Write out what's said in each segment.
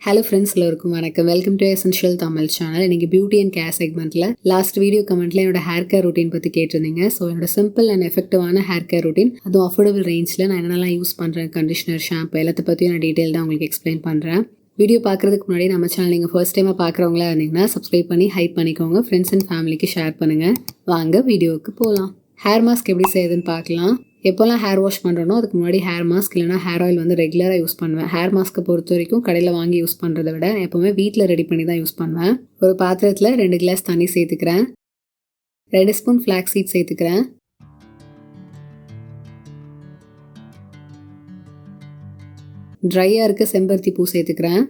Hello friends, எல்லோருக்கும் வணக்கம். Welcome to essential Tamil channel. இன்றைக்கி பியூட்டி அண்ட் கேர் செக்மெண்ட்டில் லாஸ்ட் வீடியோ கமெண்ட்டில் என்னோட ஹேர் கேர் ரொட்டீன் பற்றி கேட்டிருந்தீங்க. ஸோ என்னோட சிம்பிள் அண்ட் எஃபெக்டிவான ஹேர் கேர் ரொட்டீன், அதுவும் அஃபோர்டபுள் ரேஞ்சில் நான் என்னென்னலாம் யூஸ் பண்ணுறேன், கண்டிஷனர், ஷாம்பு எல்லாத்த பற்றியும் நான் டீட்டெயில் தான் உங்களுக்கு எக்ஸ்பிளைன் பண்ணுறேன். வீடியோ பார்க்குறதுக்கு முன்னாடி நம்ம சேனல் நீங்கள் ஃபர்ஸ்ட் டைமாக பார்க்குறவங்களா இருந்தீங்கன்னா சப்ஸ்கிரைப் பண்ணி ஹைப் பண்ணிக்கோங்க. ஃப்ரெண்ட்ஸ் அண்ட் ஃபேமிலிக்கு ஷேர் பண்ணுங்கள். வாங்க வீடியோவுக்கு போகலாம். ஹேர் மாஸ்க் எப்படி செய்யுதுன்னு பார்க்கலாம். எப்போல்லாம் ஹேர் வாஷ் பண்ணுறனோ அதுக்கு முன்னாடி ஹேர் மாஸ்க் இல்லைனா ஹேர் ஆயில் வந்து ரெகுலராக யூஸ் பண்ணுவேன். ஹேர் மாஸ்க்கை பொறுத்த வரைக்கும் கடையில் வாங்கி யூஸ் பண்ணுறதை விட எப்போவுமே வீட்டில் ரெடி பண்ணி தான் யூஸ் பண்ணுவேன். ஒரு பாத்திரத்தில் 2 கிளாஸ் தண்ணி சேர்த்துக்கிறேன். 2 ஸ்பூன் ஃப்ளாக்ஸ் சீட் சேர்த்துக்கிறேன். ட்ரையாக இருக்க செம்பருத்தி பூ சேர்த்துக்கிறேன்.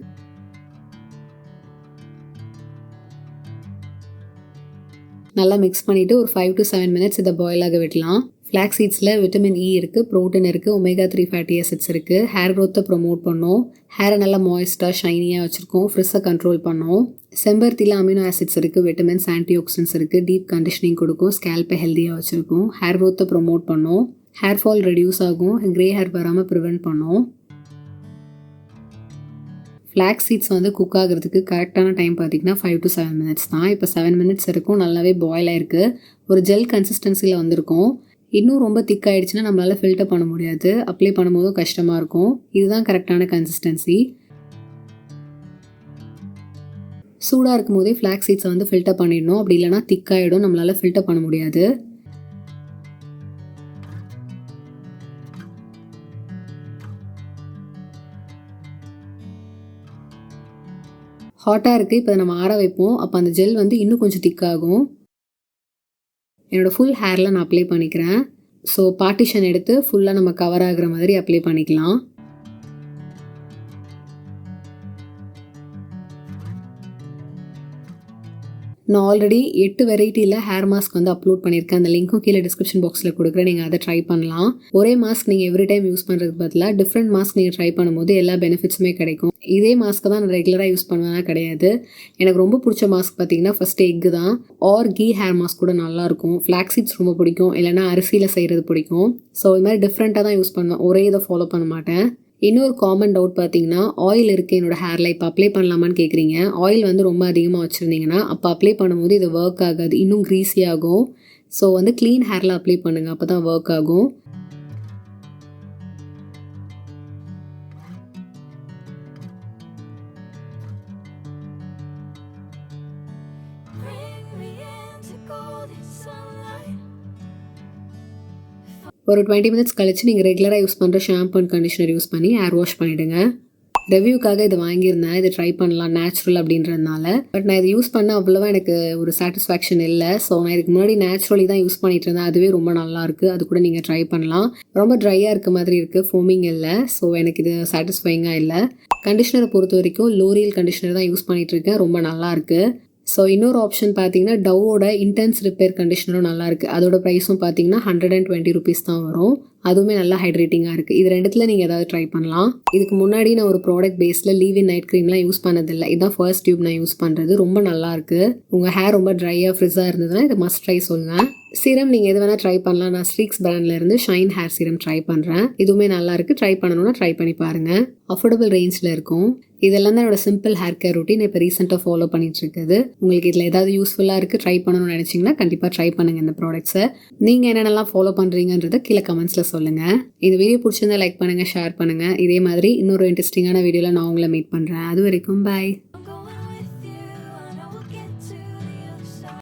நல்லா மிக்ஸ் பண்ணிவிட்டு ஒரு 5 to 7 மினிட்ஸ் இதை பாயில் ஆக விடலாம். ஃப்ளாக்ஸ் சீட்ஸில் விட்டமின் இ இருக்குது, ப்ரோட்டீன் இருக்குது, ஒமேகா 3 ஃபேட்டி ஆசிட்ஸ் இருக்குது. ஹேர் க்ரோத்தை ப்ரொமோட் பண்ணும், ஹேரை நல்லா மாய்ஸ்டாக ஷைனியாக வச்சுருக்கோம், ஃப்ரிஸ்ஸை கண்ட்ரோல் பண்ணும். செம்பருத்தியில் அமினோ ஆசிட்ஸ் இருக்குது, விட்டமின்ஸ், ஆன்டி ஆக்சிடென்ட்ஸ் இருக்குது, டீப் கண்டிஷனிங் கொடுக்கும், ஸ்கேல்பை ஹெல்த்தியாக வச்சுருக்கும், ஹேர் க்ரோத்தை ப்ரொமோட் பண்ணும், ஹேர் ஃபால் ரெடியூஸ் ஆகும், க்ரே ஹேர் வராமல் ப்ரிவெண்ட் பண்ணும். ஃப்ளாக்ஸ் சீட்ஸ் வந்து குக் ஆகிறதுக்கு கரெக்டான டைம் பார்த்திங்கன்னா 5 to 7 மினிட்ஸ் தான். இப்போ 7 மினிட்ஸ் இருக்கும், நல்லாவே பாயில் ஆகிருக்கு. ஒரு ஜெல் கன்சிஸ்டன்சியில் வந்திருக்கும். இன்னும் ரொம்ப திக் ஆகிடுச்சுன்னா நம்மளால் ஃபில்டர் பண்ண முடியாது, அப்ளை பண்ணும்போதும் கஷ்டமாக இருக்கும். இதுதான் கரெக்டான கன்சிஸ்டன்சி. சூடாக இருக்கும் போதே ஃப்ளாக்ஸ் சீட்ஸை வந்து ஃபில்டர் பண்ணிடணும், அப்படி இல்லைனா திக்காகிடும், நம்மளால் ஃபில்டர் பண்ண முடியாது. ஹாட்டாக இருக்குது, இப்போ நம்ம ஆற வைப்போம். அப்போ அந்த ஜெல் வந்து இன்னும் கொஞ்சம் திக்காகும். என்னோடய ஃபுல் ஹேரில் நான் அப்ளை பண்ணிக்கிறேன். ஸோ பார்ட்டிஷன் எடுத்து ஃபுல்லாக நம்ம கவர் ஆகிற மாதிரி அப்ளை பண்ணிக்கலாம். நான் ஆல்ரெடி 8 வெரைட்டியில் ஹேர் மாஸ்க் வந்து அப்லோட் பண்ணியிருக்கேன். அந்த லிங்க்கும் கீழே டிஸ்கிரிப்ஷன் பாக்ஸில் கொடுக்குறேன், நீங்கள் அதை ட்ரை பண்ணலாம். ஒரே மாஸ்க் நீங்கள் எவ்ரி டைம் யூஸ் பண்ணுறதுக்கு பதிலாக டிஃப்ரெண்ட் மாஸ்க் நீங்கள் ட்ரை பண்ணும்போது எல்லா பெனிஃபிட்ஸுமே கிடைக்கும். இதே மாஸ்க்கை தான் நான் ரெகுலராக யூஸ் பண்ணுவேன்னா கிடையாது. எனக்கு ரொம்ப பிடிச்ச மாஸ்க் பார்த்தீங்கன்னா ஃபஸ்ட்டு எக்கு தான், ஆர் கீ ஹேர் மாஸ்க் கூட நல்லாயிருக்கும். ஃப்ளாக்ஸ் சீட்ஸ் ரொம்ப பிடிக்கும், இல்லைனா அரிசியில் செய்கிறது பிடிக்கும். ஸோ இது மாதிரி டிஃப்ரெண்ட்டாக தான் யூஸ் பண்ணுவேன், ஒரே இதை ஃபாலோ பண்ண மாட்டேன். இன்னொரு காமன் டவுட் பார்த்தீங்கன்னா, ஆயில் இருக்குது என்னோடய ஹேரில், இப்போ அப்ளை பண்ணலாமான்னு கேட்குறீங்க. ஆயில் வந்து ரொம்ப அதிகமாக வச்சுருந்தீங்கன்னா அப்போ அப்ளை பண்ணும்போது இது ஒர்க் ஆகாது, இன்னும் க்ரீஸி ஆகும். ஸோ வந்து க்ளீன் ஹேரில் அப்ளை பண்ணுங்கள், அப்போ தான் ஒர்க் ஆகும். ஒரு 20 மினிட்ஸ் கழிச்சு நீங்கள் ரெகுலராக யூஸ் பண்ணுற ஷாம்பு அண்ட் கண்டிஷனர் யூஸ் பண்ணி ஹேர் வாஷ் பண்ணிவிடுங்க. ரிவ்யூக்காக இது வாங்கியிருந்தேன், இது ட்ரை பண்ணலாம் நேச்சுரல் அப்படின்றதுனால. பட் நான் இது யூஸ் பண்ண அவ்வளோவா எனக்கு ஒரு சாட்டிஸ்ஃபேக்ஷன் இல்லை. ஸோ நான் இதுக்கு முன்னாடி நேச்சுரலி தான் யூஸ் பண்ணிட்டு இருந்தேன், அதுவே ரொம்ப நல்லாயிருக்கு. அது கூட நீங்கள் ட்ரை பண்ணலாம். ரொம்ப ட்ரையாக இருக்க மாதிரி இருக்குது, ஃபோமிங் இல்லை. ஸோ எனக்கு இது சாட்டிஸ்ஃபைங்காக இல்லை. கண்டிஷனரை பொறுத்த வரைக்கும் லோரியல் கண்டிஷனர் தான் யூஸ் பண்ணிகிட்ருக்கேன், ரொம்ப நல்லாயிருக்கு. ஸோ இன்னொரு ஆப்ஷன் பார்த்தீங்கன்னா டவ்வோட இன்டென்ஸ் ரிப்பேர் கண்டிஷனரும் நல்லாயிருக்கு. அதோட ப்ரைஸும் பார்த்தீங்கன்னா 120 rupees தான் வரும். அதுவுமே நல்லா ஹைட்ரேட்டிங்காக இருக்குது. இது ரெண்டுத்தில் நீங்கள் ஏதாவது ட்ரை பண்ணலாம். இதுக்கு முன்னாடி நான் ஒரு ப்ராடக்ட் பேஸில் லீவ் இன் நைட் க்ரீம்லாம் யூஸ் பண்ணதில்லை. இதுதான் ஃபர்ஸ்ட் டியூப் நான் யூஸ் பண்ணுறது. ரொம்ப நல்லாயிருக்கு. உங்கள் ஹேர் ரொம்ப ட்ரையாக ஃப்ரிஸாக இருந்ததுன்னா இது மஸ்ட் ட்ரை சொல்லுங்கள். சீரம் நீங்கள் எது வேணால் ட்ரை பண்ணலாம். நான் ஸ்ட்ரீக்ஸ் பிராண்ட்லேருந்து ஷைன் ஹேர் சீரம் ட்ரை பண்ணுறேன். இதுவுமே நல்லாயிருக்கு, ட்ரை பண்ணணும்னா ட்ரை பண்ணி பாருங்கள். அஃபோர்டபுள் ரேஞ்சில் இருக்கும். இதெல்லாம் தான் என்னோட சிம்பிள் ஹேர் கேர் ரொட்டீன் இப்போ ரீசெண்டாக ஃபாலோ பண்ணிட்டு இருக்குது. உங்களுக்கு இதில் ஏதாவது யூஸ்ஃபுல்லாக இருக்குது, ட்ரை பண்ணணும்னு நினச்சிங்கன்னா கண்டிப்பாக ட்ரை பண்ணுங்கள் இந்த ப்ராடக்ட்ஸை. நீங்கள் என்னென்னலாம் ஃபாலோ பண்ணுறீங்கன்றதை கீழே கமெண்ட்ஸில் சொல்லுங்கள். இந்த வீடியோ பிடிச்சிருந்தா லைக் பண்ணுங்கள், ஷேர் பண்ணுங்கள். இதே மாதிரி இன்னொரு இன்ட்ரெஸ்டிங்கான வீடியோவில் நான் உங்களை மீட் பண்ணுறேன். அது வரைக்கும் பாய்.